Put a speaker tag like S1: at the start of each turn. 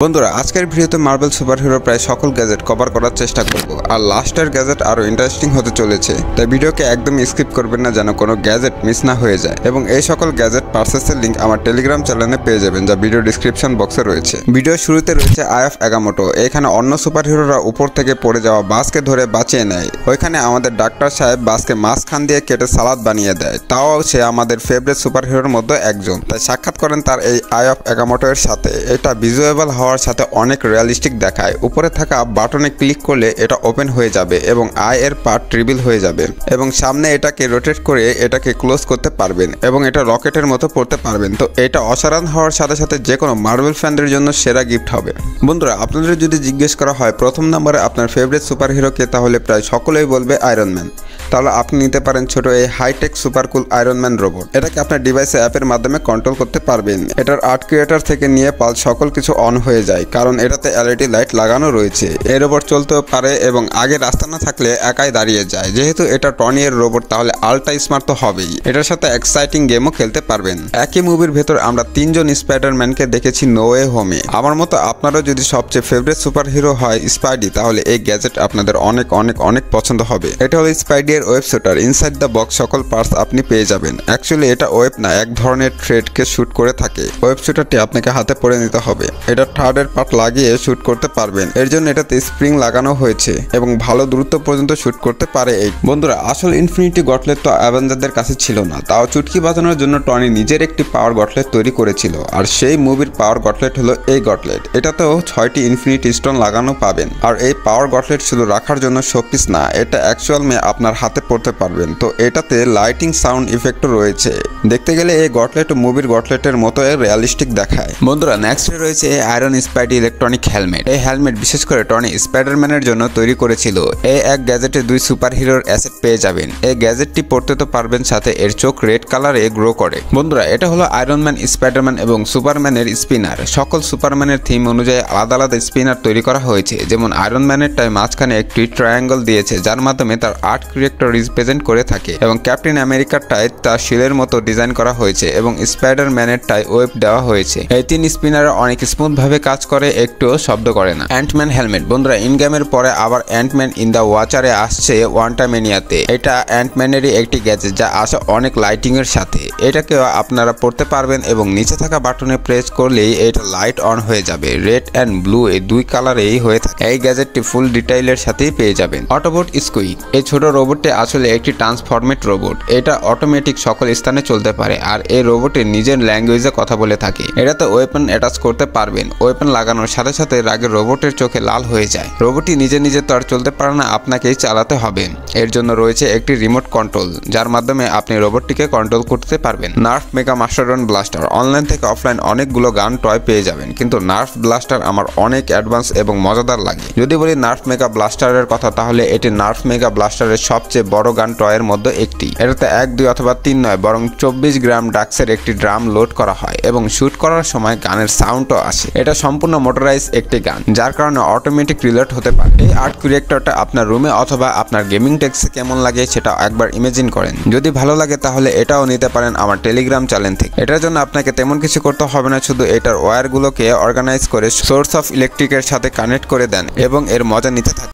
S1: বন্ধুরা আজকের ভিডিওতে মার্বেল সুপারহিরো প্রায় সকল গ্যাজেট কভার করার চেষ্টা করব আর লাস্টের গ্যাজেট আরো ইন্টারেস্টিং হতে চলেছে তাই ভিডিওকে একদম স্কিপ করবেন না যেন কোনো গ্যাজেট মিস না হয়ে যায় এবং এই সকল গ্যাজেট পারচেসের লিংক আমার টেলিগ্রাম চ্যানেলে পেয়ে যাবেন যা ভিডিও ডেসক্রিপশন বক্সে রয়েছে। ভিডিও শুরুতে রয়েছে আই অফ আগামোটো। এখানে অন্য সুপারহিরোরা উপর থেকে পড়ে যাওয়া বাসকে ধরে বাঁচিয়ে নেয়, ওইখানে আমাদের ডাক্তার সাহেব বাসকে মাঝখান দিয়ে কেটে সালাদ বানিয়ে দেয়, তাও সে আমাদের ফেভারিট সুপারহিরোর মধ্যে একজন। তাই সাক্ষাৎ করেন তার এই আই অফ আগামোটো এর সাথে। এটা ভিজুয়াল হওয়ার সাথে অনেক রিয়ালিস্টিক দেখায়। উপরে থাকা বাটনে ক্লিক করলে এটা ওপেন হয়ে যাবে এবং আই এর পার্ট রিভিল হয়ে যাবে এবং সামনে এটাকে রোটেট করে এটাকে ক্লোজ করতে পারবেন এবং এটা রকেটের মতো পড়তে পারবেন। তো এটা অসাধারণ হওয়ার সাথে সাথে যে কোনো মার্বেল ফ্যানদের জন্য সেরা গিফট হবে। বন্ধুরা আপনাদের যদি জিজ্ঞেস করা হয় প্রথম নম্বরে আপনার ফেভারিট সুপারহিরো কে, তাহলে প্রায় সকলেই বলবে আয়রন ম্যান। তাহলে আপনি নিতে পারেন ছোট এই high tech super cool Iron Man robot. এটাকে আপনার ডিভাইসে অ্যাপের মাধ্যমে কন্ট্রোল করতে পারবেন। এটার আর্ট ক্রিয়েটর থেকে নিয়ে পাল সকল কিছু অন হয়ে যায় কারণ এটাতে এলইডি লাইট লাগানো রয়েছে। এই রোবট চলতেও পারে এবং আগে রাস্তা না থাকলে একাই দাঁড়িয়ে যায়। যেহেতু এটা টনি এর রোবট তাহলে আলট্রা স্মার্ট তো হবেই। এটার সাথে এক্সাইটিং গেমও খেলতে পারবেন। একই মুভির ভেতর আমরা তিনজন স্পাইডারম্যানকে দেখেছি নো ওয়ে হোমে। আমার মতো আপনারও যদি সবচেয়ে ফেভারিট সুপারহিরো হয় স্পাইডি, তাহলে এই গ্যাজেট আপনাদের অনেক অনেক অনেক পছন্দ হবে। এটা হলো স্পাইডি এর web shooter. Inside the box সকল পার্টস আপনি পেয়ে যাবেন। অ্যাকচুয়ালি এটা ওয়েব না, এক ধরনের থ্রেডকে শুট করে থাকে। ওয়েব শুটারটি আপনাকে হাতে পরে নিতে হবে। এটা থার্ডের পার্ট লাগিয়ে শুট করতে পারবেন। এর জন্য এটাতে স্প্রিং লাগানো হয়েছে এবং ভালো দূরত্ব পর্যন্ত শুট করতে পারে এই। বন্ধুরা আসল ইনফিনিটি গটলেট তো অ্যাভেঞ্জারদের কাছে ছিল না, তাও চুটকি বাজানোর জন্য টনি নিজের একটি পাওয়ার গটলেট তৈরি করেছিল আর সেই মুভির পাওয়ার গটলেট হলো এই গটলেট। এটাতেও 6টি ইনফিনিটি স্টোন লাগানো পাবেন আর এই পাওয়ার গটলেট শুধু রাখার জন্য শোপিস না, এটা অ্যাকচুয়াল মে আপনার হাতে পড়তে পারবেন। তো এটাতে লাইটিং সাউন্ড ইফেক্টও রয়েছে। দেখতে গেলে এই গটলেট মুভির গটলেটের মতো রিয়ালিস্টিক দেখায়। বন্ধুরা নেক্সটে রয়েছে এই আয়রন স্পাইডি ইলেকট্রনিক হেলমেট। এই হেলমেট বিশেষ করে টনি স্পাইডারম্যানের জন্য তৈরি করেছিল। এই এক গ্যাজেটে দুই সুপারহিরোর অ্যাসেট পেয়ে যাবেন। এই গ্যাজেটটি পড়তে তো পারবেন, সাথে এর চোখ রেড কালারে গ্রো করে। বন্ধুরা এটা হলো আয়রন ম্যান, স্পাইডারম্যান এবং সুপারম্যানের স্পিনার। সকল সুপারম্যানের থিম অনুযায়ী আলাদা আলাদা স্পিনার তৈরি করা হয়েছে। যেমন আয়রন ম্যানের টাই মাঝখানে একটি ট্রায়াঙ্গল দিয়েছে যার মাধ্যমে তার আর্ট ক্রিয়েটর রিপ্রেজেন্ট করে থাকে এবং ক্যাপ্টেন আমেরিকার টাই তার শিলের মতো ডিজাইন করা হয়েছে এবং স্পাইডারম্যানের টাই ওয়েব দেওয়া হয়েছে। এই তিন স্পিনার অনেক স্মুথ ভাবে কাজ করে, একটুও শব্দ করে না। Ant Man helmet. বন্ধুরা ইন গেমের পরে আবার অ্যান্টম্যান ইন দ্য ওয়াচারে আসছে ওয়ান্টামেনিয়াতে। এটা অ্যান্টম্যানেরই একটি গ্যাজেট যা আসে অনেক লাইটিং এর সাথে। এটাকেও আপনারা পড়তে পারবেন এবং নিচে থাকা বাটনে প্রেস করলেই এটা লাইট অন হয়ে যাবে। রেড অ্যান্ড ব্লু এই দুই কালারেই হয়ে থাকে। এই গ্যাজেটটি ফুল ডিটেইলের সাথেই পেয়ে যাবেন। অটোবট স্কুইক। এই ছোট রোবটটি আসলে একটি ট্রান্সফরমেট রোবট। এটা অটোমেটিক সকল স্থানে চলতে পারে আর এই রোবটের নিজের ল্যাঙ্গুয়েজে কথা বলে থাকে। এটাতে ওয়েপন অ্যাটাচ করতে পারবেন। ওয়েপন লাগানোর সাথে সাথে রাগে রোবটের চোখে লাল হয়ে যায়। রোবটটি নিজে নিজে তো আর চলতে পারে না, আপনাকেই চালাতে হবে। এর জন্য রয়েছে একটি রিমোট কন্ট্রোল যার মাধ্যমে আপনি রোবটটিকে কন্ট্রোল করতে পারবেন। নার্ফ মেগা মাস্টারডন ব্লাস্টার। অনলাইন থেকে অফলাইন অনেকগুলো গান টয় পেয়ে যাবেন, কিন্তু নার্ফ ব্লাস্টার আমার অনেক অ্যাডভান্স এবং মজাদার লাগে। যদি বলি নার্ফ মেগা ব্লাস্টারের কথা, তাহলে এটি নার্ফ মেগা ব্লাস্টারের সবচেয়ে বড় গান টয়ের মধ্যে একটি। এটাতে 1, 2 অথবা 3 নয় বরং 24 গ্রাম ডাক্সের একটি ড্রাম লোড করা হয় এবং শুট করার সময় গানের সাউন্ডও আসে। এটা সম্পূর্ণ মোটরাইজ একটি গান যার কারণে অটোমেটিক রিলোড হতে পারে। এই আর্ট ক্রিয়েটরটা আপনার রুমে অথবা আপনার গেমিং ডেস্কে কেমন লাগে সেটা একবার ইমাজিন করেন। যদি ভালো লাগে তাহলে এটাও নিতে পারেন আমার টেলিগ্রাম চ্যানেল থেকে। এটার জন্য আপনাকে তেমন কিছু করতে হবে না, শুধু এটার ওয়্যারগুলোকে অর্গানাইজ করে সোর্স অফ ইলেকট্রিকের সাথে কানেক্ট করে দেন এবং এর মজা নিতে থাকেন।